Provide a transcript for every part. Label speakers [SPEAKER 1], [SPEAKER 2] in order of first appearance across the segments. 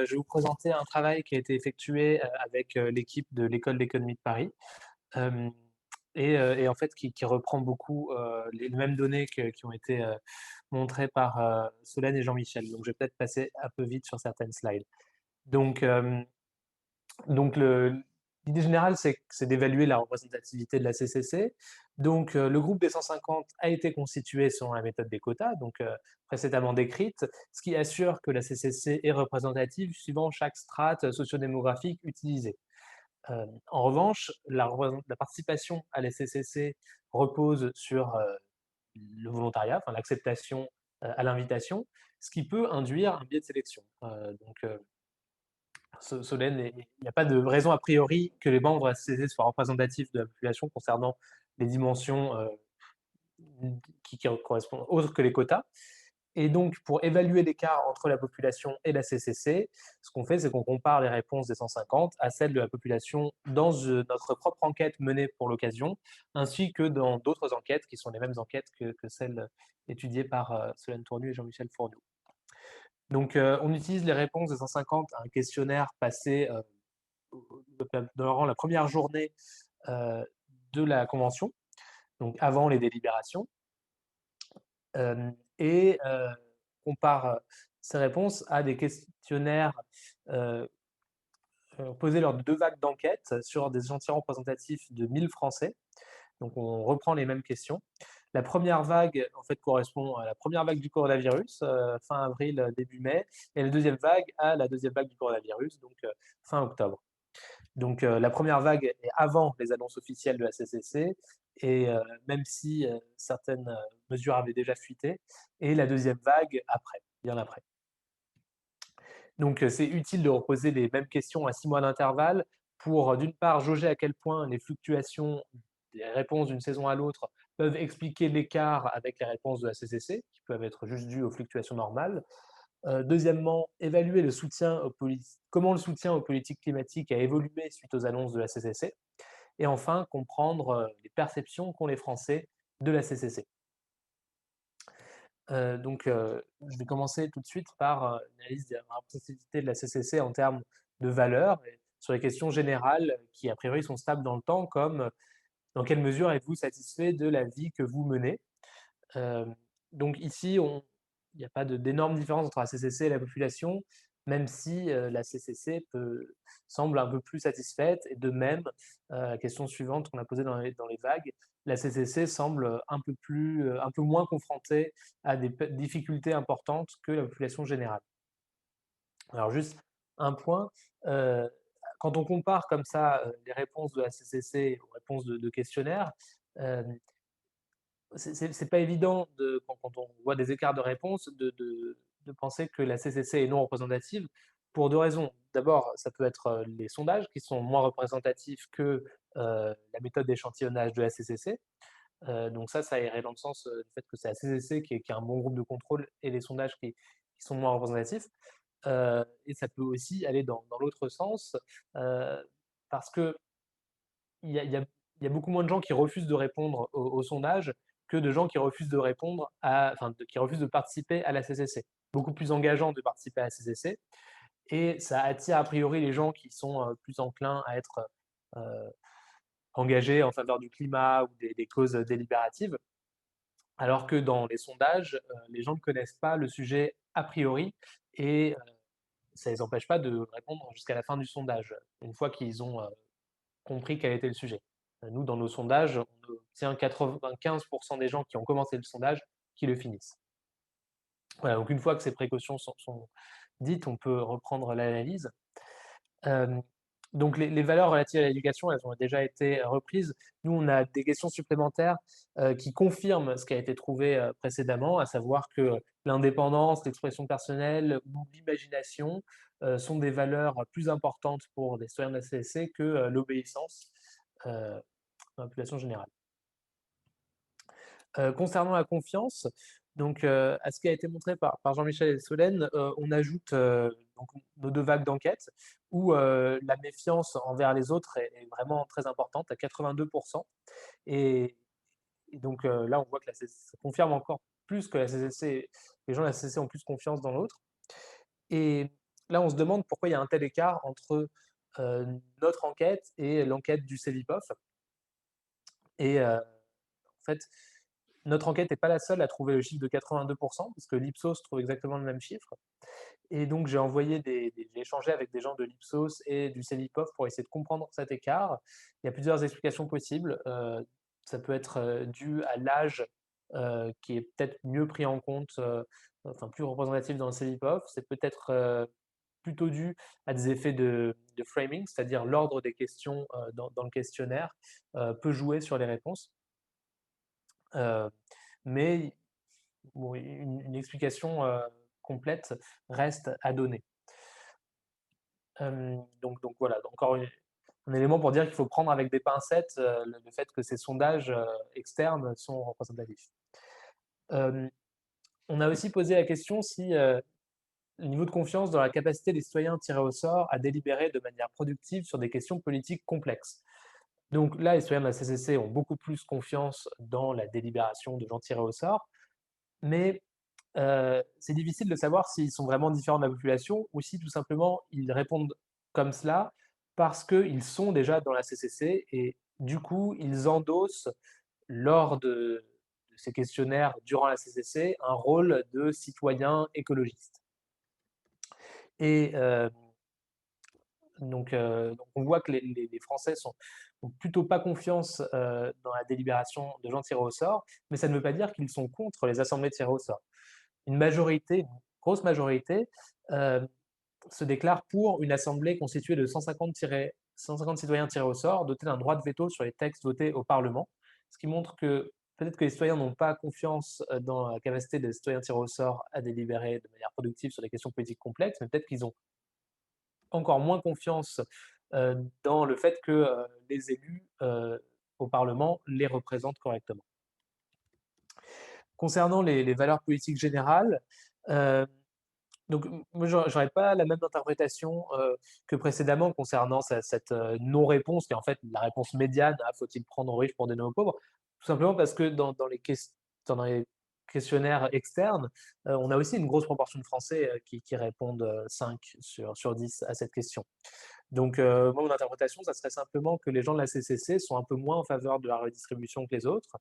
[SPEAKER 1] Je vais vous présenter un travail qui a été effectué, avec, l'équipe de l'École d'économie de Paris, hem et en fait qui reprend beaucoup, les mêmes données qui ont été, montrées par, Solène et Jean-Michel. Donc je vais peut-être passer un peu vite sur certaines slides. Donc, donc l'idée générale, c'est d'évaluer la représentativité de la CCC. Donc, le groupe des 150 a été constitué selon la méthode des quotas, donc, précédemment décrite, ce qui assure que la CCC est représentative suivant chaque strate sociodémographique utilisée. En revanche, la participation à la CCC repose sur, le volontariat, enfin l'acceptation, à l'invitation, ce qui peut induire un biais de sélection. Solène, il n'y a pas de raison a priori que les membres de la CCC soient représentatifs de la population concernant les dimensions qui correspondent autres que les quotas. Et donc, pour évaluer l'écart entre la population et la CCC, ce qu'on fait, c'est qu'on compare les réponses des 150 à celles de la population dans notre propre enquête menée pour l'occasion, ainsi que dans d'autres enquêtes qui sont les mêmes enquêtes que celles étudiées par Solène Tournu et Jean-Michel Fourniot. Donc, on utilise les réponses des 150 à un questionnaire passé durant la première journée euh, de la convention, donc avant les délibérations, et compare ces réponses à des questionnaires euh, posés lors de 2 vagues d'enquête sur des échantillons représentatifs de 1000 Français. Donc on reprend les mêmes questions. La première vague, en fait, correspond à la première vague du coronavirus, fin avril, début mai, et la deuxième vague à la deuxième vague du coronavirus, donc fin octobre. Donc, la première vague est avant les annonces officielles de la CCC et même si, certaines, mesures avaient déjà fuité, et la deuxième vague après, bien après. Donc, c'est utile de reposer les mêmes questions à 6 mois d'intervalle pour, d'une part, jauger à quel point les fluctuations des réponses d'une saison à l'autre peuvent expliquer l'écart avec les réponses de la CCC, qui peuvent être juste dues aux fluctuations normales. Deuxièmement, évaluer le soutien aux comment le soutien aux politiques climatiques a évolué suite aux annonces de la CCC. Et enfin, comprendre les perceptions qu'ont les Français de la CCC. Je vais commencer tout de suite par une analyse de la représentativité de la CCC en termes de valeurs, et sur les questions générales qui, a priori, sont stables dans le temps, comme dans quelle mesure êtes-vous satisfait de la vie que vous menez. Euh, donc ici, il n'y a pas d'énorme différence entre la CCC et la population, même si la CCC semble un peu plus satisfaite. Et de même, la question suivante qu'on a posée dans les vagues, la CCC semble un peu moins confrontée à des difficultés importantes que la population générale. Alors juste un point, euh, quand on compare comme ça les réponses de la CCC aux réponses de questionnaires, euh, c'est pas évident quand on voit des écarts de réponse de penser que la CCC est non représentative pour 2 raisons. D'abord, ça peut être, les sondages qui sont moins représentatifs que, la méthode d'échantillonnage de la CCC. Donc ça irait dans le sens, du fait que c'est la CCC qui a un bon groupe de contrôle et les sondages qui sont moins représentatifs. Et ça peut aussi aller dans l'autre sens, heu, parce que il y a il y a il y a beaucoup moins de gens qui refusent de répondre aux sondages que de gens qui refusent de répondre qui refusent de participer à la CCC. Beaucoup plus engageant de participer à la CCC, et ça attire a priori les gens qui sont, plus enclins à être, heu, engagés en faveur du climat ou des causes délibératives. Alors que dans les sondages, les gens ne connaissent pas le sujet a priori, et ça ne les empêche pas de répondre jusqu'à la fin du sondage, une fois qu'ils ont, compris quel était le sujet. Nous, dans nos sondages, on obtient 95 des gens qui ont commencé le sondage qui le finissent. Voilà, donc une fois que ces précautions sont dites, on peut reprendre l'analyse. Hem, donc les valeurs relatives à l'éducation, elles ont déjà été reprises. Nous, on a des questions supplémentaires, qui confirment ce qui a été trouvé, précédemment, à savoir que l'indépendance, l'expression personnelle ou l'imagination, sont des valeurs plus importantes pour les citoyens de la CSC que, l'obéissance, dans la population générale. Concernant la confiance, donc à ce qui a été montré par Jean-Michel et Solène, on ajoute, donc nos 2 vagues d'enquête où, la méfiance envers les autres est vraiment très importante, à 82, et donc là, on voit que ça confirme encore plus que la CCC, les gens de la CCC ont plus confiance dans l'autre. Et là, on se demande pourquoi il y a un tel écart entre, notre enquête et l'enquête du Cevipof et en fait, notre enquête n'est pas la seule à trouver le chiffre de 82 puisque l'Ipsos trouve exactement le même chiffre et donc j'ai envoyé j'ai échangé avec des gens de l'Ipsos et du Cevipof pour essayer de comprendre cet écart. Il y a plusieurs explications possibles, ça peut être, dû à l'âge, qui est peut-être mieux pris en compte, enfin plus représentatif dans le Cevipof. C'est peut-être, plutôt dû à des effets de framing, c'est-à-dire l'ordre des questions, dans le questionnaire, peut jouer sur les réponses. Heu, mais bon, une explication, complète reste à donner. Donc voilà, encore un élément pour dire qu'il faut prendre avec des pincettes, le fait que ces sondages, externes sont représentatifs. Hem, on a aussi posé la question si, le niveau de confiance dans la capacité des citoyens tirés au sort à délibérer de manière productive sur des questions politiques complexes. Donc là, les citoyens de la CCC ont beaucoup plus confiance dans la délibération de gens tirés au sort, mais c'est difficile de savoir s'ils sont vraiment différents de la population ou si tout simplement ils répondent comme cela parce qu'ils sont déjà dans la CCC et du coup, ils endossent lors de ces questionnaires durant la CCC un rôle de citoyen écologiste. Et donc on voit que les Français ont plutôt pas confiance, dans la délibération de gens tirés au sort, mais ça ne veut pas dire qu'ils sont contre les assemblées tirées au sort. Une grosse majorité, heu, se déclare pour une assemblée constituée de 150 citoyens tirés au sort, dotés d'un droit de veto sur les textes votés au parlement. Ce qui montre que peut-être que les citoyens n'ont pas confiance, dans la capacité des citoyens tirés au sort à délibérer de manière productive sur des questions politiques complexes, mais peut-être qu'ils ont encore moins confiance, dans le fait que, les élus, au parlement les représentent correctement. Concernant les valeurs politiques générales, heu, donc moi j'aurais pas la même interprétation, que précédemment concernant cette, non-réponse qui est en fait la réponse médiane à «Faut-il prendre aux riches pour donner aux pauvres?» Tout simplement parce que dans les questionnaires externes, on a aussi une grosse proportion de Français, qui répondent, 5 sur 10 à cette question. Donc, moi, mon interprétation, ça serait simplement que les gens de la CCC sont un peu moins en faveur de la redistribution que les autres,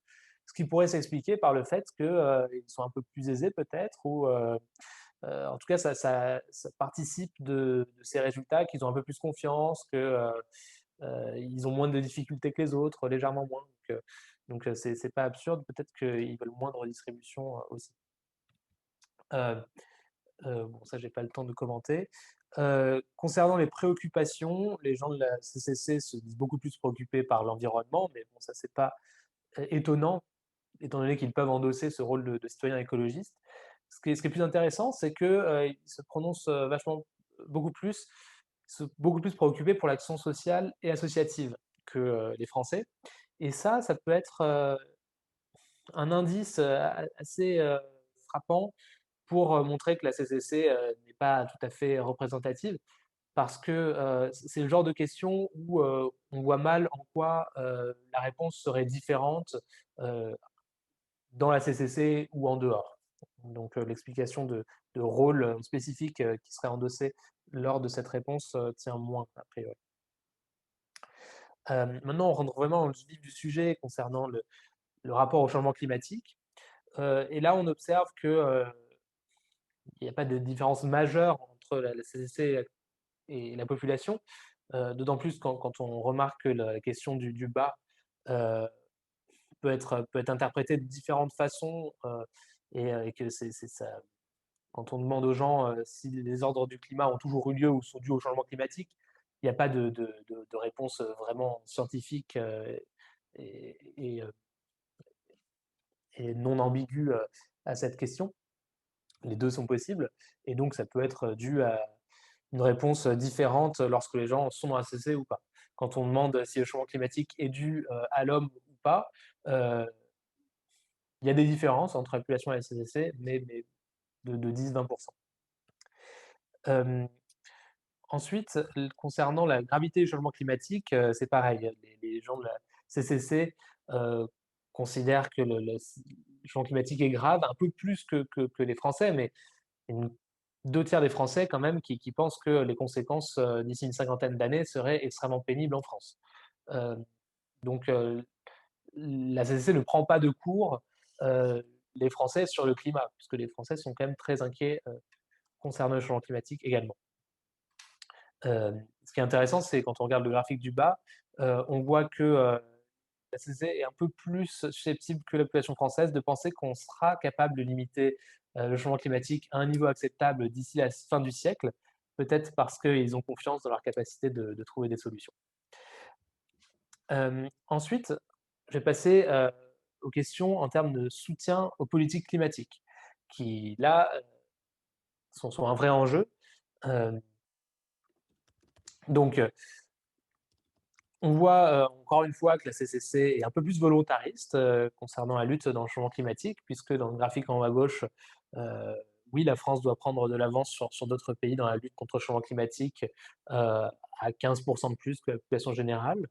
[SPEAKER 1] ce qui pourrait s'expliquer par le fait que, ils sont un peu plus aisés peut-être ou, en tout cas ça participe de ces résultats, qu'ils ont un peu plus confiance, que, ils ont moins de difficultés que les autres, légèrement moins, c'est pas absurde, peut-être qu'ils veulent moins de redistribution, aussi. Heu bon, ça, j'ai pas le temps de commenter. Concernant les préoccupations, les gens de la CCC se disent beaucoup plus préoccupés par l'environnement, mais bon, ça, c'est pas, étonnant, étant donné qu'ils peuvent endosser ce rôle de citoyen écologiste. Ce qui est plus intéressant, c'est que, ils se prononcent, beaucoup plus préoccupés pour l'action sociale et associative que, les Français et ça peut être, un indice, assez, frappant pour, montrer que la CCC, n'est pas tout à fait représentative parce que, c'est le genre de question où, on voit mal en quoi, la réponse serait différente, heu, dans la CCC ou en dehors. Donc, l'explication de rôle, spécifique, qui serait endossé lors de cette réponse, tient moins a priori. Maintenant on rentre vraiment dans le vif du sujet concernant le rapport au changement climatique, et là on observe que, il n'y a pas de différence majeure entre la CCC et la population, d'autant plus quand on remarque que la question du bas, heu, peut être interprétée de différentes façons, et que c'est ça quand on demande aux gens, si les ordres du climat ont toujours eu lieu ou sont dus au changement climatique, il n'y a pas de réponse, vraiment scientifique, et et non ambiguë, à cette question. Les 2 sont possibles et donc ça peut être dû à une réponse, différente lorsque les gens sont dans la CCC ou pas. Quand on demande si le changement climatique est dû, à l'homme ou pas, heu, il y a des différences entre la population et la CCC, mais de 10-20. Hem, ensuite, concernant la gravité du changement climatique, c'est pareil. Les gens de la CCC, heu, considèrent que le changement climatique est grave, un peu plus que les Français, mais une 2 tiers des Français quand même qui pensent que les conséquences, d'ici une cinquantaine d'années seraient extrêmement pénibles en France. Heu, donc la CCC ne prend pas de cours, heu, les Français sur le climat, puisque les Français sont quand même très inquiets, concernant le changement climatique également. Ce qui est intéressant, c'est quand on regarde le graphique du bas, on voit que, la CCC est un peu plus susceptible que la population française de penser qu'on sera capable de limiter, le changement climatique à un niveau acceptable d'ici la fin du siècle, peut-être parce qu'ils ont confiance dans leur capacité de trouver des solutions. Ensuite, je vais passer, aux questions en termes de soutien aux politiques climatiques qui là, sont un vrai enjeu. Hem, donc on voit, encore une fois que la CCC est un peu plus volontariste, concernant la lutte dans le changement climatique, puisque dans le graphique en haut à gauche, heu, oui, la France doit prendre de l'avance sur d'autres pays dans la lutte contre le changement climatique, à 15 de plus que la population générale.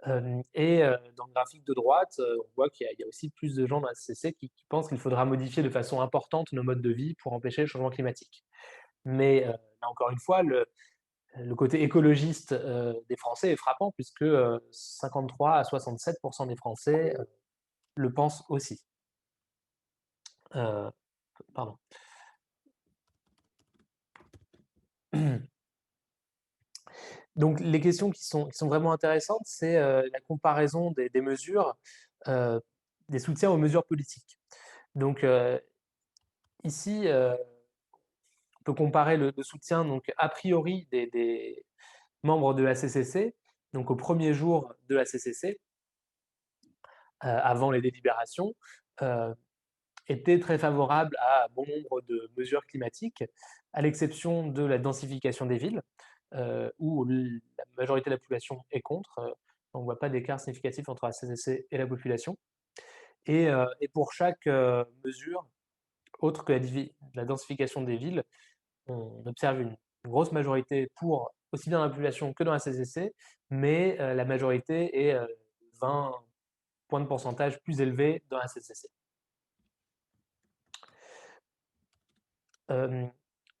[SPEAKER 1] Dans le graphique de droite, on voit qu'il y a aussi plus de gens dans la CCC qui pensent qu'il faudra modifier de façon importante nos modes de vie pour empêcher le changement climatique. Mais, là encore une fois, le côté écologiste, des Français est frappant puisque, 53 à 67 des Français, le pensent aussi. Heu, pardon. Donc les questions qui sont vraiment intéressantes, c'est, la comparaison des mesures, heu, des soutiens aux mesures politiques. Donc, ici, on peut comparer le soutien donc a priori des membres de la CCC, donc au premier jour de la CCC, avant les délibérations, heu, était très favorable à bon nombre de mesures climatiques, à l'exception de la densification des villes, où la majorité de la population est contre, on ne voit pas d'écart significatif entre la CCC et la population et pour chaque, mesure autre que la densification des villes, on observe une grosse majorité pour aussi bien dans la population que dans la CCC, mais la majorité est, 20 points de pourcentage plus élevé dans la CCC. Hem,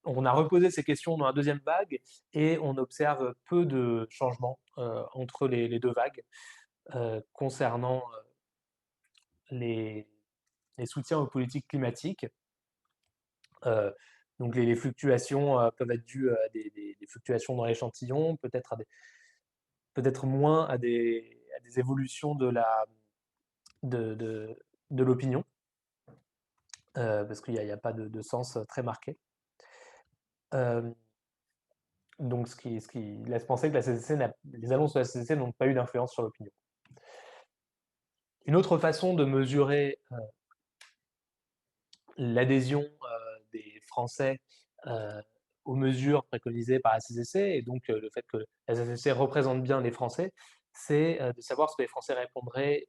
[SPEAKER 1] on a reposé ces questions dans la deuxième vague et on observe peu de changements, entre les 2 vagues, concernant, les les soutiens aux politiques climatiques. Heu, donc les fluctuations, peuvent être dues à des fluctuations dans l'échantillon, peut-être moins à des évolutions de l'opinion, parce qu'il y a pas de sens, très marqué. Hem, donc ce qui laisse penser que la CCC n'a les annonces de la CCC n'ont pas eu d'influence sur l'opinion. Une autre façon de mesurer, l'adhésion, des Français, heu, aux mesures préconisées par la CCC et donc le fait que la CCC représente bien les Français, c'est, de savoir ce que les Français répondraient,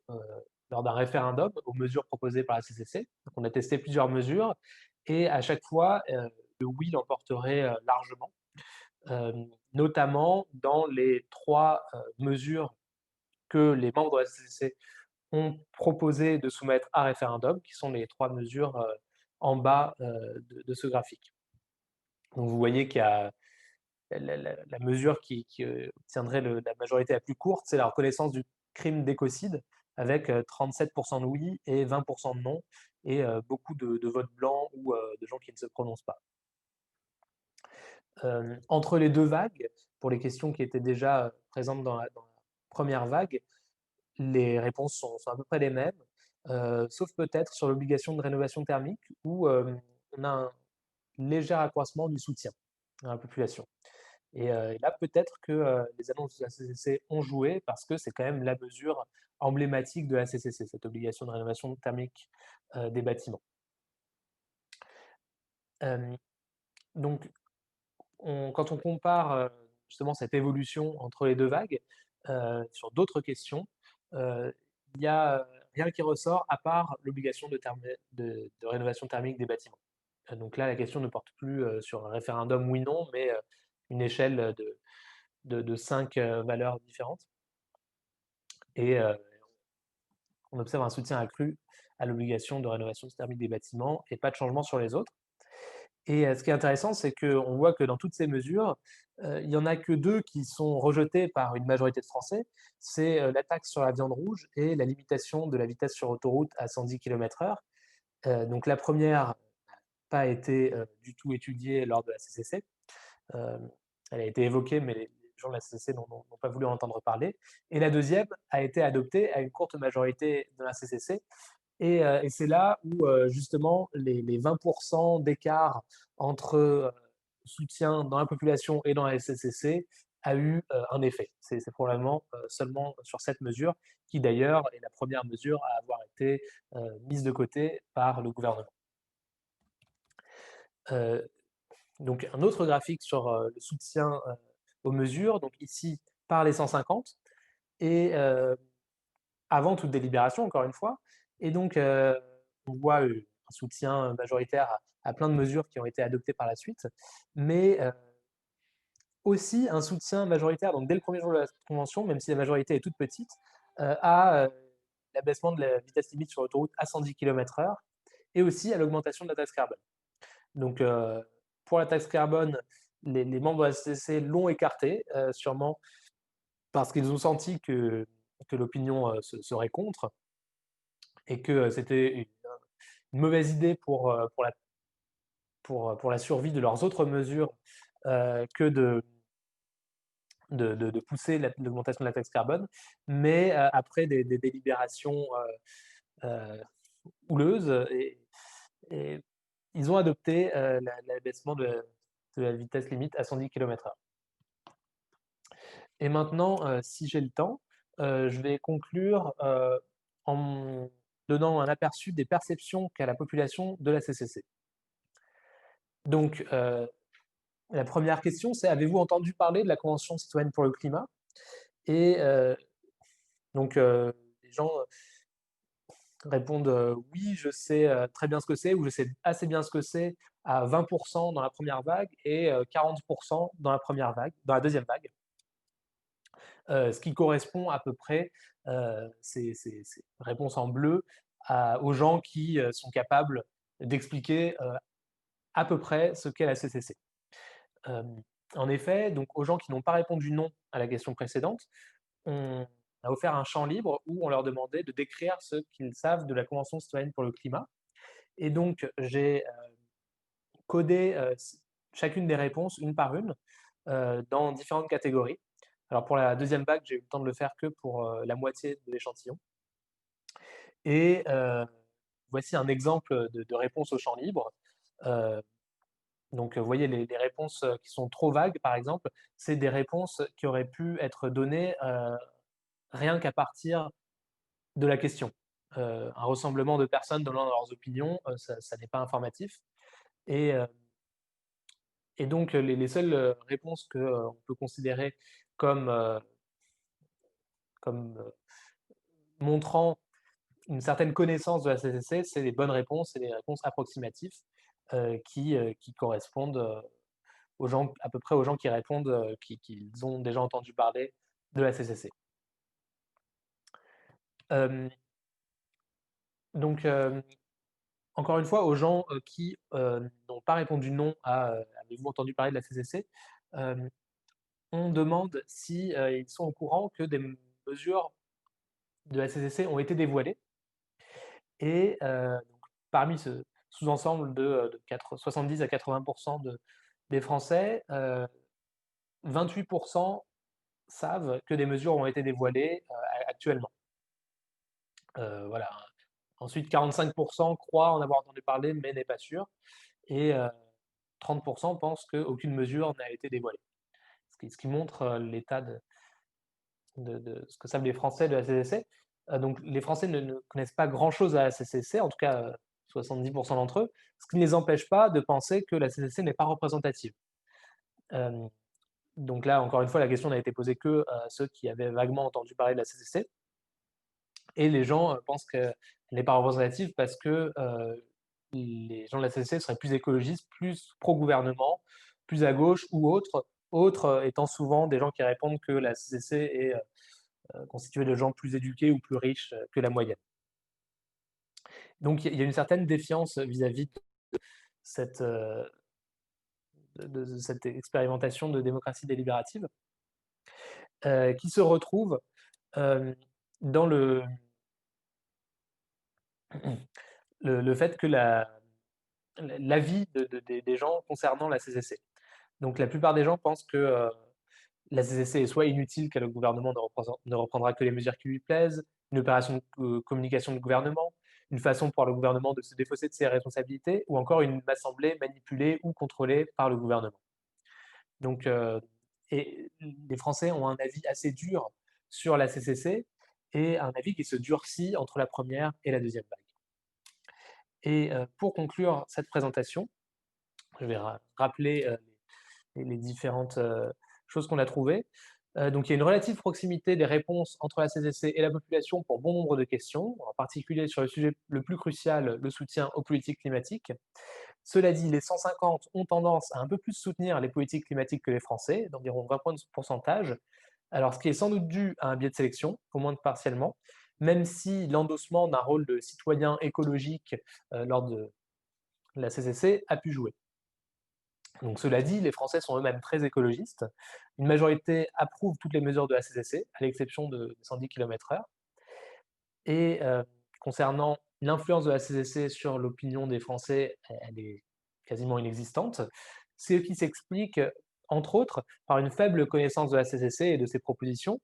[SPEAKER 1] lors d'un référendum aux mesures proposées par la CCC. Donc on a testé plusieurs mesures et à chaque fois, le oui l'emporterait, largement, notamment dans les 3 mesures que les membres de la CCC ont proposé de soumettre à référendum, qui sont les 3 mesures, en bas, de ce graphique. Donc vous voyez qu'il y a la mesure qui obtiendrait la majorité la plus courte, c'est la reconnaissance du crime d'écocide avec, 37 de oui et 20 de non et beaucoup de votes blancs ou de gens qui ne se prononcent pas. Entre les 2 vagues, pour les questions qui étaient déjà, présentes dans la 1re vague, les réponses sont à peu près les mêmes, sauf peut-être sur l'obligation de rénovation thermique où, on a un léger accroissement du soutien dans la population et là peut-être que, les annonces de la CCC ont joué parce que c'est quand même la mesure emblématique de la CCC, cette obligation de rénovation thermique, des bâtiments. Hem, donc quand on compare, justement cette évolution entre les 2 vagues, sur d'autres questions, heu, il y a, rien qui ressort à part l'obligation de rénovation thermique des bâtiments. Donc là, la question ne porte plus, sur un référendum oui/non, mais, une échelle, de 5, valeurs différentes et on observe un soutien accru à l'obligation de rénovation thermique des bâtiments et pas de changement sur les autres. Et ce qui est intéressant, c'est qu'on voit que dans toutes ces mesures, il y en a que 2 qui sont rejetées par une majorité de Français. C'est, la taxe sur la viande rouge et la limitation de la vitesse sur autoroute à 110 km/h. Donc la première n'a pas été, du tout étudiée lors de la CCC. Hem, Elle a été évoquée, mais les gens de la CCC n'ont pas voulu en entendre parler. Et la deuxième a été adoptée à une courte majorité de la CCC. Et c'est là où, justement les 20 d'écart entre, soutien dans la population et dans la CCC a eu, un effet. C'est probablement, seulement sur cette mesure qui d'ailleurs est la première mesure à avoir été, mise de côté par le gouvernement. Heu, donc un autre graphique sur, le soutien, aux mesures, donc ici par les 150 et avant toute délibération, encore une fois. Et donc, on voit, un soutien majoritaire à plein de mesures qui ont été adoptées par la suite, mais aussi un soutien majoritaire, donc dès le premier jour de la convention, même si la majorité est toute petite, à, l'abaissement de la vitesse limite sur l'autoroute à 110 km/h et aussi à l'augmentation de la taxe carbone. Donc, pour la taxe carbone, les membres de la CCC l'ont écartée, sûrement parce qu'ils ont senti que l'opinion, serait contre et que, c'était une mauvaise idée pour la survie de leurs autres mesures, que de pousser l'augmentation de la taxe carbone. Mais, après des délibérations, heu, houleuses et ils ont adopté, l'abaissement de la vitesse limite à 110 km/h. Et maintenant, si j'ai le temps, je vais conclure, en donnant un aperçu des perceptions qu'a la population de la CCC. Donc, la première question, c'est: avez-vous entendu parler de la Convention citoyenne pour le climat? Et donc, les gens répondent, «Oui, je sais, très bien ce que c'est» ou «Je sais assez bien ce que c'est» à 20 dans la première vague et 40 dans la première vague dans la deuxième vague. Ce qui correspond à peu près, ces réponses en bleu aux gens qui, sont capables d'expliquer, à peu près ce qu'est la CCC. Hem, En effet, donc aux gens qui n'ont pas répondu «non» à la question précédente, on a offert un champ libre où on leur demandait de décrire ce qu'ils savent de la Convention citoyenne pour le climat. Et donc j'ai, codé, chacune des réponses une par une, dans différentes catégories. Alors pour la deuxième vague, j'ai eu le temps de le faire que pour, la moitié de l'échantillon. Et voici un exemple de réponse au champ libre. Heu, donc, vous voyez les réponses, qui sont trop vagues, par exemple, c'est des réponses qui auraient pu être données, rien qu'à partir de la question. Un rassemblement de personnes donnant leurs opinions, ça n'est pas informatif. Et donc, les seules, réponses que, on peut considérer comme, comme, montrant une certaine connaissance de la CCC, c'est les bonnes réponses et les réponses approximatives, qui correspondent, aux gens à peu près aux gens qui répondent, qu'ils ont déjà entendu parler de la CCC. Hem, donc, encore une fois, aux gens, qui, n'ont pas répondu non à, «Avez-vous entendu parler de la CCC?», on demande si, ils sont au courant que des mesures de la CCC ont été dévoilées. Et donc parmi ce sous-ensemble de 70 à 80 des Français, 28 savent que des mesures ont été dévoilées, actuellement. Voilà. Ensuite 45 croient en avoir entendu parler mais n'est pas sûr. Et 30 pensent qu'aucune mesure n'a été dévoilée. Ce qui montre, l'état de ce que savent les Français de la CCC. Donc les Français ne connaissent pas grand-chose à la CCC, en tout cas, 70 d'entre eux, ce qui ne les empêche pas de penser que la CCC n'est pas représentative. Hem, donc là, encore une fois, la question n'a été posée que à ceux qui avaient vaguement entendu parler de la CCC. Et les gens, pensent qu'elle n'est pas représentative parce que, les gens de la CCC seraient plus écologistes, plus pro-gouvernement, plus à gauche ou autres, étant souvent des gens qui répondent que la CCC est, constituée de gens plus éduqués ou plus riches, que la moyenne. Donc il y a une certaine défiance vis-à-vis de cette, de cette expérimentation de démocratie délibérative, qui se retrouve dans le fait que l'avis des gens concernant la CCC. Donc la plupart des gens pensent que la CCC est soit inutile, car le gouvernement ne reprendra que les mesures qui lui plaisent, une opération de communication du gouvernement, une façon pour le gouvernement de se défausser de ses responsabilités, ou encore une assemblée manipulée ou contrôlée par le gouvernement. Donc, et les Français ont un avis assez dur sur la CCC et un avis qui se durcit entre la première et la deuxième vague. Et pour conclure cette présentation, je vais rappeler les différentes choses qu'on a trouvées. Donc, il y a une relative proximité des réponses entre la CCC et la population pour bon nombre de questions, en particulier sur le sujet le plus crucial, le soutien aux politiques climatiques. Cela dit, les 150 ont tendance à un peu plus soutenir les politiques climatiques que les Français, d'environ 20 points de pourcentage. Alors, ce qui est sans doute dû à un biais de sélection, au moins partiellement, même si l'endossement d'un rôle de citoyen écologique lors de la CCC a pu jouer. Donc, cela dit, les Français sont eux-mêmes très écologistes. Une majorité approuve toutes les mesures de la CCC, à l'exception de 110 km/h. Et concernant l'influence de la CCC sur l'opinion des Français, elle est quasiment inexistante, ce qui s'explique, entre autres, par une faible connaissance de la CCC et de ses propositions,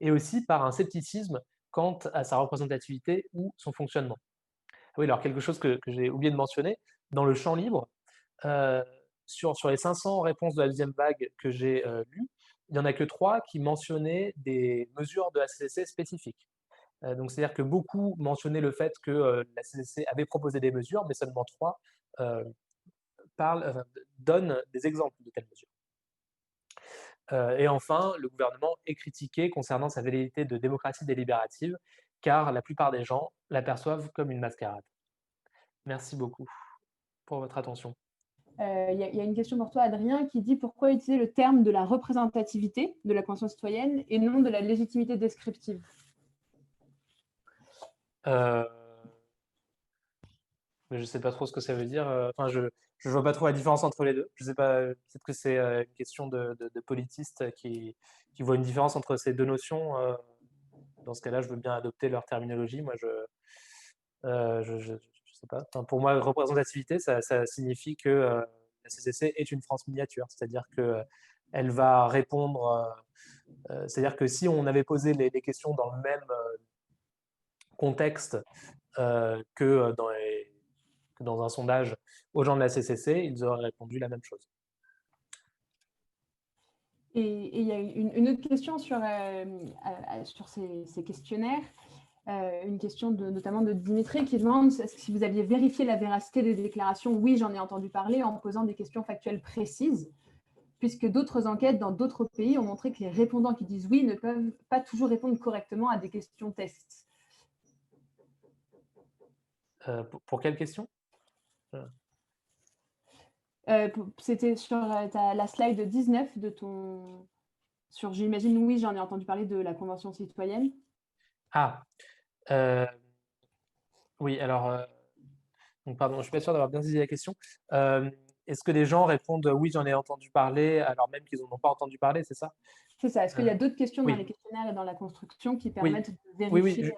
[SPEAKER 1] et aussi par un scepticisme quant à sa représentativité ou son fonctionnement. Oui, alors quelque chose que j'ai oublié de mentionner, dans le champ libre, euh, sur les 500 réponses de la deuxième vague que j'ai lues, il n'y en a que 3 qui mentionnaient des mesures de la CCC spécifiques. Donc c'est-à-dire que beaucoup mentionnaient le fait que la CCC avait proposé des mesures, mais seulement 3 donnent des exemples de telles mesures. Et enfin, le gouvernement est critiqué concernant sa velléité de démocratie délibérative, car la plupart des gens l'aperçoivent comme une mascarade. Merci beaucoup pour votre attention.
[SPEAKER 2] Il y a une question pour toi, Adrien, qui dit pourquoi utiliser le terme de la représentativité de la Convention citoyenne et non de la légitimité descriptive?
[SPEAKER 1] Mais je ne sais pas trop ce que ça veut dire. Enfin, je ne vois pas trop la différence entre les deux. Je ne sais pas, peut-être que c'est une question de politistes qui voient une différence entre ces deux notions. Dans ce cas-là, je veux bien adopter leur terminologie. Moi, je sais pas. Enfin, pour moi, représentativité, ça signifie que la CCC est une France miniature. C'est-à-dire que elle va répondre. C'est-à-dire que si on avait posé les questions dans le même contexte que dans un sondage aux gens de la CCC, ils auraient répondu la même chose.
[SPEAKER 2] Et il y a une autre question sur ces questionnaires, une question notamment de Dimitri qui demande si vous aviez vérifié la véracité des déclarations. Oui, j'en ai entendu parler, en posant des questions factuelles précises, puisque d'autres enquêtes dans d'autres pays ont montré que les répondants qui disent oui ne peuvent pas toujours répondre correctement à des questions tests.
[SPEAKER 1] Pour quelle question?
[SPEAKER 2] C'était sur la slide 19 de ton... Sur, j'imagine, oui, j'en ai entendu parler de la Convention citoyenne.
[SPEAKER 1] Ah, oui, alors, donc, pardon, je ne suis pas sûr d'avoir bien saisi la question. Est-ce que les gens répondent oui, j'en ai entendu parler, alors même qu'ils n'en ont pas entendu parler, c'est ça?
[SPEAKER 2] C'est ça. Est-ce qu'il y a d'autres questions dans
[SPEAKER 1] Oui.
[SPEAKER 2] les questionnaires et dans la construction qui
[SPEAKER 1] Oui,
[SPEAKER 2] permettent de
[SPEAKER 1] oui,
[SPEAKER 2] vérifier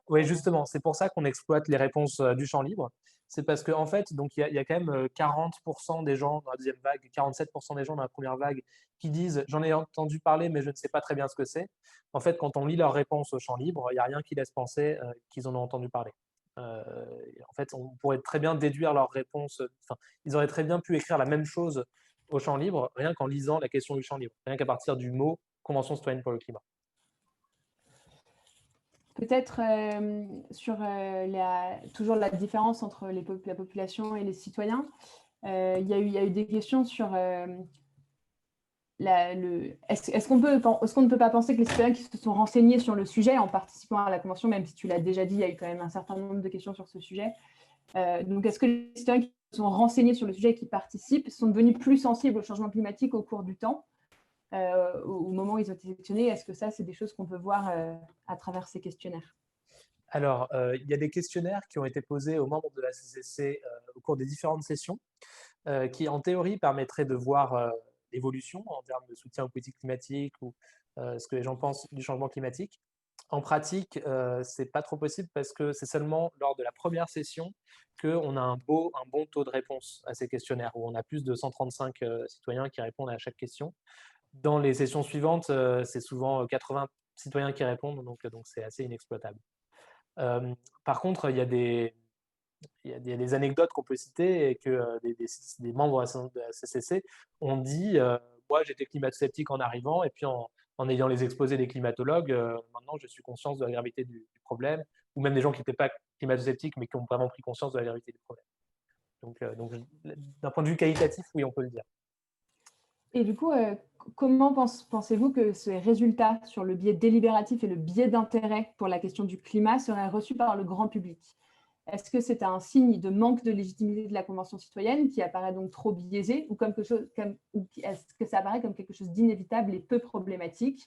[SPEAKER 1] oui, justement, c'est pour ça qu'on exploite les réponses du champ libre. C'est parce qu'en fait, donc il y a quand même 40% des gens dans la deuxième vague, 47% des gens dans la première vague qui disent j'en ai entendu parler, mais je ne sais pas très bien ce que c'est. En fait, quand on lit leurs réponses au champ libre, il n'y a rien qui laisse penser qu'ils en ont entendu parler. En fait, on pourrait très bien déduire leurs réponses. Enfin, ils auraient très bien pu écrire la même chose au champ libre, rien qu'en lisant la question du champ libre, rien qu'à partir du mot Convention citoyenne pour le climat.
[SPEAKER 2] peut-être sur toujours la différence entre la population et les citoyens. Il y a eu des questions sur est-ce qu'on ne peut pas penser que les citoyens qui se sont renseignés sur le sujet en participant à la Convention, même si tu l'as déjà dit, il y a eu quand même un certain nombre de questions sur ce sujet. Donc, est-ce que les citoyens qui se sont renseignés sur le sujet et qui participent sont devenus plus sensibles au changement climatique au cours du temps, au moment où ils ont été sélectionnés? Est-ce que ça, c'est des choses qu'on peut voir à travers ces questionnaires?
[SPEAKER 1] Alors, il y a des questionnaires qui ont été posés aux membres de la CCC au cours des différentes sessions. qui en théorie permettrait de voir l'évolution en termes de soutien aux politiques climatiques ou ce que les gens pensent du changement climatique. En pratique, c'est pas trop possible parce que c'est seulement lors de la première session qu'on a un bon taux de réponse à ces questionnaires, où on a plus de 135 citoyens qui répondent à chaque question. Dans les sessions suivantes, c'est souvent 80 citoyens qui répondent, donc c'est assez inexploitable. Par contre, il y a des anecdotes qu'on peut citer et que des membres de la CCC ont dit moi, j'étais climato-sceptique en arrivant, et puis en ayant les exposés des climatologues, maintenant, je suis conscient de la gravité du problème, ou même des gens qui n'étaient pas climato-sceptiques, mais qui ont vraiment pris conscience de la gravité du problème. Donc d'un point de vue qualitatif, oui, on peut le dire.
[SPEAKER 2] Et du coup, comment pensez-vous que ces résultats sur le biais délibératif et le biais d'intérêt pour la question du climat seraient reçus par le grand public? Est-ce que c'est un signe de manque de légitimité de la Convention citoyenne qui apparaît donc trop biaisé, ou est-ce que ça apparaît comme quelque chose d'inévitable et peu problématique?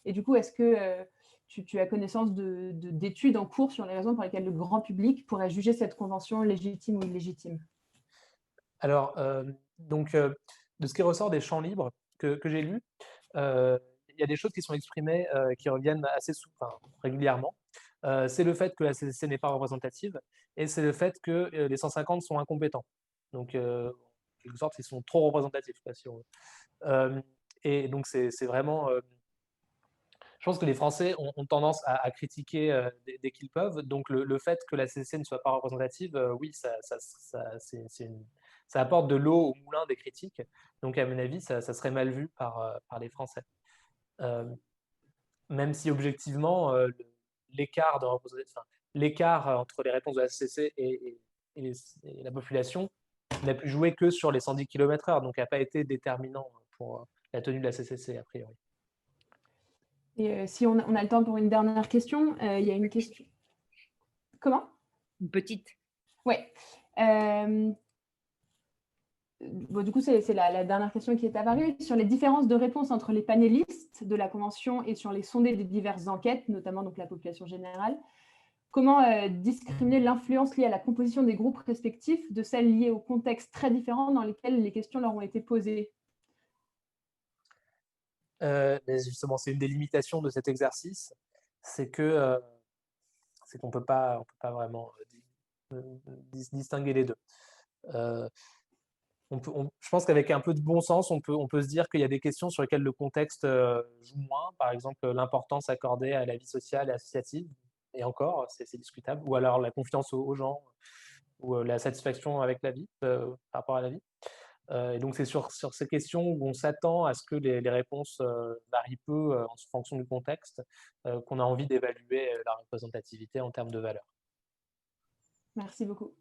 [SPEAKER 2] Et du coup, est-ce que tu as connaissance d'études en cours sur les raisons pour lesquelles le grand public pourrait juger cette convention légitime ou illégitime?
[SPEAKER 1] Alors, de ce qui ressort des champs libres que j'ai lus, il y a des choses qui sont exprimées, qui reviennent régulièrement. C'est le fait que la CCC n'est pas représentative, et c'est le fait que les 150 sont incompétents. Donc, en quelque sorte, ils sont trop représentatifs, quoi, si on veut. Et donc, c'est vraiment. Je pense que les Français ont tendance à critiquer dès qu'ils peuvent. Donc, le fait que la CCC ne soit pas représentative, oui, ça apporte de l'eau au moulin des critiques. Donc, à mon avis, ça serait mal vu par les Français. Euh, Même si objectivement, l'écart l'écart entre les réponses de la CCC et la population n'a pu jouer que sur les 110 km/h, donc n'a pas été déterminant pour la tenue de la CCC, a priori.
[SPEAKER 2] Et si on a le temps pour une dernière question, il y a une question. Comment?
[SPEAKER 3] Une petite.
[SPEAKER 2] Oui. Bon, du coup, c'est la dernière question qui est apparue. Sur les différences de réponse entre les panélistes de la Convention et sur les sondés des diverses enquêtes, notamment donc la population générale, comment discriminer l'influence liée à la composition des groupes respectifs de celle liée au contexte très différent dans lesquels les questions leur ont été posées?
[SPEAKER 1] Mais justement, c'est une des limitations de cet exercice, c'est qu'on peut pas vraiment distinguer les deux. Euh, je pense qu'avec un peu de bon sens, on peut se dire qu'il y a des questions sur lesquelles le contexte joue moins, par exemple l'importance accordée à la vie sociale et associative, et encore, c'est discutable, ou alors la confiance aux gens, ou la satisfaction avec la vie, par rapport à la vie. Et donc, c'est sur ces questions où on s'attend à ce que les réponses varient peu en fonction du contexte, qu'on a envie d'évaluer la représentativité en termes de valeur.
[SPEAKER 2] Merci beaucoup.